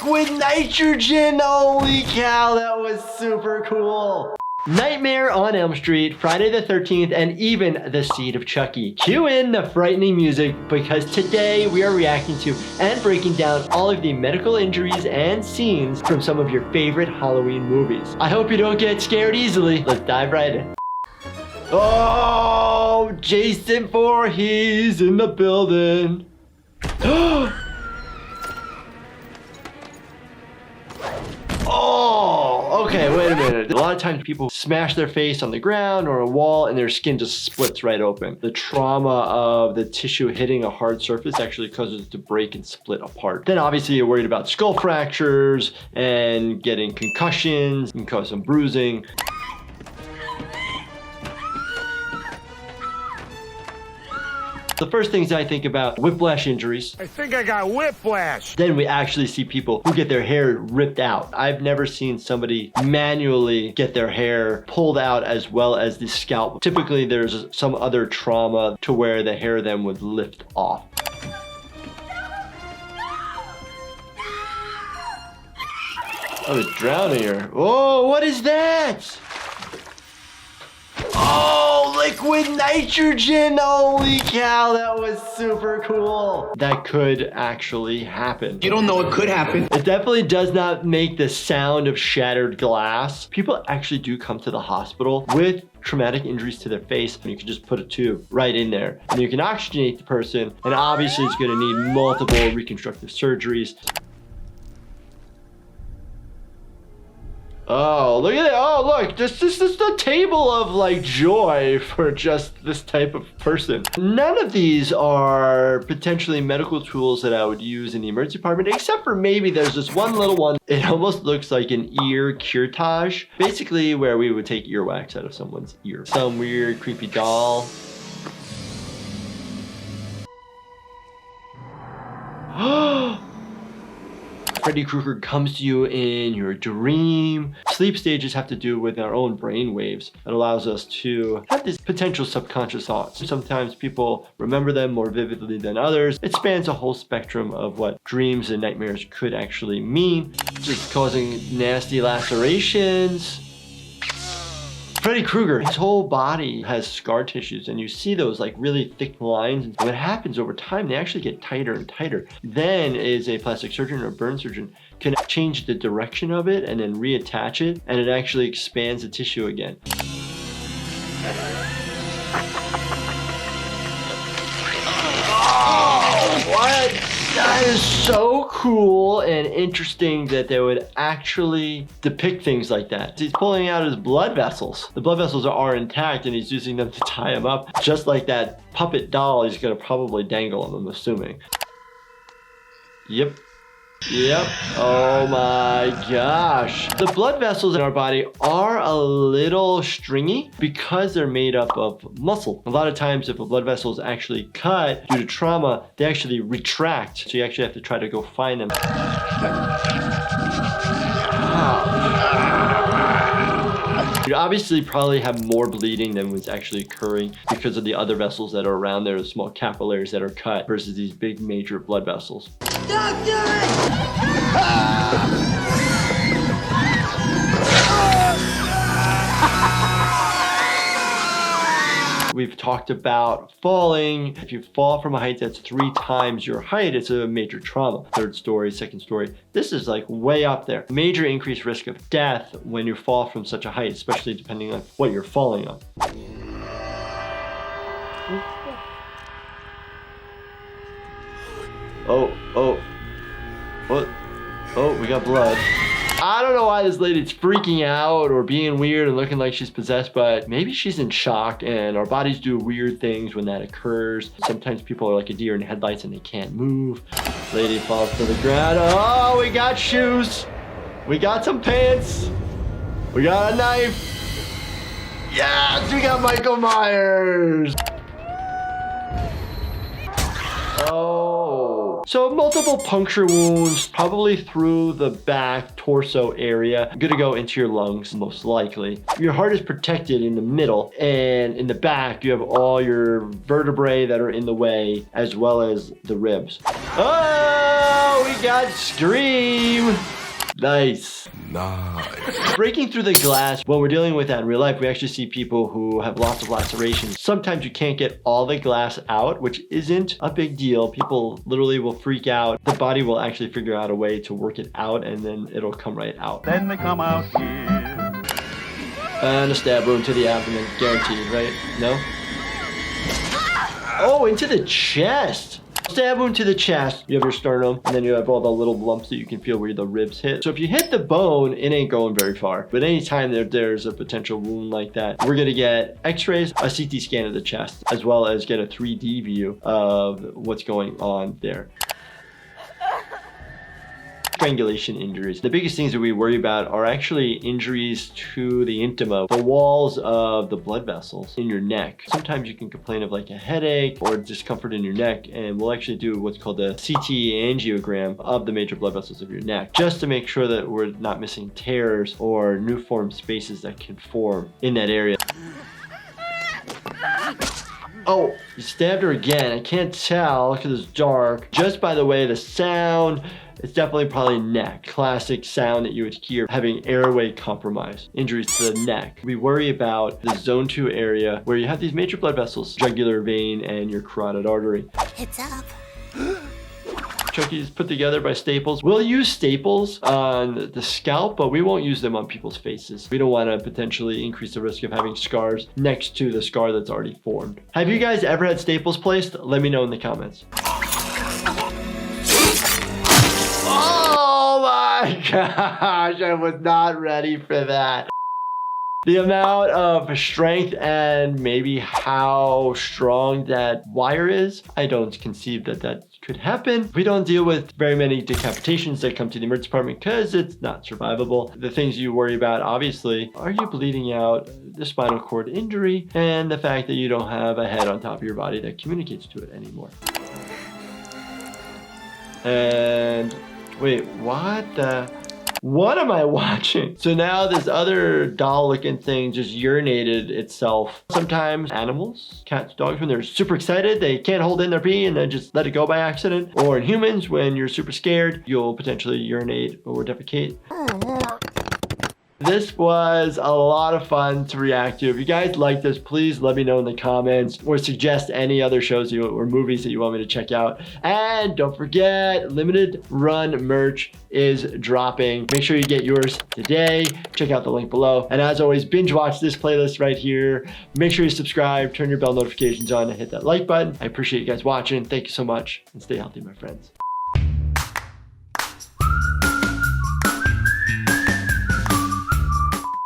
liquid nitrogen. Holy cow, that was super cool. Nightmare on Elm Street, Friday the 13th, and even the Seed of Chucky. Cue in the frightening music because today we are reacting to and breaking down all of the medical injuries and scenes from some of your favorite Halloween movies. I hope you don't get scared easily. Let's dive right in. Oh, Jason Voorhees in the building. Oh, okay, wait a minute. A lot of times people smash their face on the ground or a wall and their skin just splits right open. The trauma of the tissue hitting a hard surface actually causes it to break and split apart. Then obviously you're worried about skull fractures and getting concussions, can cause some bruising. The first things I think about, whiplash injuries. I think I got whiplash. Then we actually see people who get their hair ripped out. I've never seen somebody manually get their hair pulled out as well as the scalp. Typically there's some other trauma to where the hair then would lift off. Oh, it's drowning her. Oh, what is that? Oh, liquid nitrogen. Holy cow, that was super cool. That could actually happen. You don't know it could happen. It definitely does not make the sound of shattered glass. People actually do come to the hospital with traumatic injuries to their face, and you can just put a tube right in there and you can oxygenate the person, and obviously it's going to need multiple reconstructive surgeries. Oh, look at it. Oh, look, this is the table of like joy for just this type of person. None of these are potentially medical tools that I would use in the emergency department, except for maybe there's this one little one. It almost looks like an ear curettage, basically where we would take earwax out of someone's ear. Some weird, creepy doll. Freddy Krugger comes to you in your dream. Sleep stages have to do with our own brain waves. It allows us to have these potential subconscious thoughts. Sometimes people remember them more vividly than others. It spans a whole spectrum of what dreams and nightmares could actually mean, just causing nasty lacerations. Freddy Krugger, his whole body has scar tissues, and you see those like really thick lines. And what happens over time, they actually get tighter and tighter. Then is a plastic surgeon or burn surgeon can change the direction of it and then reattach it, and it actually expands the tissue again. Oh, what? That is so cool and interesting that they would actually depict things like that. He's pulling out his blood vessels. The blood vessels are intact and he's using them to tie him up. Just like that puppet doll, he's gonna probably dangle him, I'm assuming. Yep. Yep. Oh my gosh. The blood vessels in our body are a little stringy because they're made up of muscle. A lot of times if a blood vessel is actually cut due to trauma, they actually retract. So you actually have to try to go find them. You obviously probably have more bleeding than was actually occurring because of the other vessels that are around there, the small capillaries that are cut versus these big major blood vessels. Doctor! We've talked about falling. If you fall from a height that's 3 times your height, it's a major trauma. 3rd story, 2nd story. This is like way up there. Major increased risk of death when you fall from such a height, especially depending on what you're falling on. What? Oh, we got blood. I don't know why this lady's freaking out or being weird and looking like she's possessed, but maybe she's in shock, and our bodies do weird things when that occurs. Sometimes people are like a deer in headlights and they can't move. Lady falls to the ground. Oh, we got shoes. We got some pants. We got a knife. Yes, we got Michael Myers. Oh. So multiple puncture wounds, probably through the back, torso area. Gonna go into your lungs, most likely. Your heart is protected in the middle, and in the back, you have all your vertebrae that are in the way, as well as the ribs. Oh, we God, scream! Nice. Breaking through the glass. When we're dealing with that in real life, we actually see people who have lots of lacerations. Sometimes you can't get all the glass out, which isn't a big deal. People literally will freak out. The body will actually figure out a way to work it out, and then it'll come right out. Then they come out here. And a stab wound to the abdomen, guaranteed, right? No? Oh, into the chest. Stab wound to the chest. You have your sternum, and then you have all the little lumps that you can feel where the ribs hit. So if you hit the bone, it ain't going very far. But anytime there's a potential wound like that, we're gonna get x-rays, a CT scan of the chest, as well as get a 3D view of what's going on there. Strangulation injuries. The biggest things that we worry about are actually injuries to the intima, the walls of the blood vessels in your neck. Sometimes you can complain of like a headache or discomfort in your neck, and we'll actually do what's called a CT angiogram of the major blood vessels of your neck, just to make sure that we're not missing tears or new formed spaces that can form in that area. Oh, you stabbed her again. I can't tell because it's dark. Just by the way, the sound, it's definitely probably neck. Classic sound that you would hear having airway compromise, injuries to the neck. We worry about the zone 2 area where you have these major blood vessels, jugular vein and your carotid artery. It's up. Chucky's put together by Staples. We'll use staples on the scalp, but we won't use them on people's faces. We don't want to potentially increase the risk of having scars next to the scar that's already formed. Have you guys ever had staples placed? Let me know in the comments. Oh my gosh, I was not ready for that. The amount of strength and maybe how strong that wire is, I don't conceive that that could happen. We don't deal with very many decapitations that come to the emergency department because it's not survivable. The things you worry about, obviously, are you bleeding out, the spinal cord injury, and the fact that you don't have a head on top of your body that communicates to it anymore. And wait, what am I watching? So now this other doll looking thing just urinated itself. Sometimes animals, cats, dogs, when they're super excited, they can't hold in their pee and then just let it go by accident. Or in humans, when you're super scared, you'll potentially urinate or defecate. This was a lot of fun to react to. If you guys like this, please let me know in the comments or suggest any other shows or movies that you want me to check out. And don't forget, limited run merch is dropping. Make sure you get yours today. Check out the link below. And as always, binge watch this playlist right here. Make sure you subscribe, turn your bell notifications on, and hit that like button. I appreciate you guys watching. Thank you so much, and stay healthy, my friends.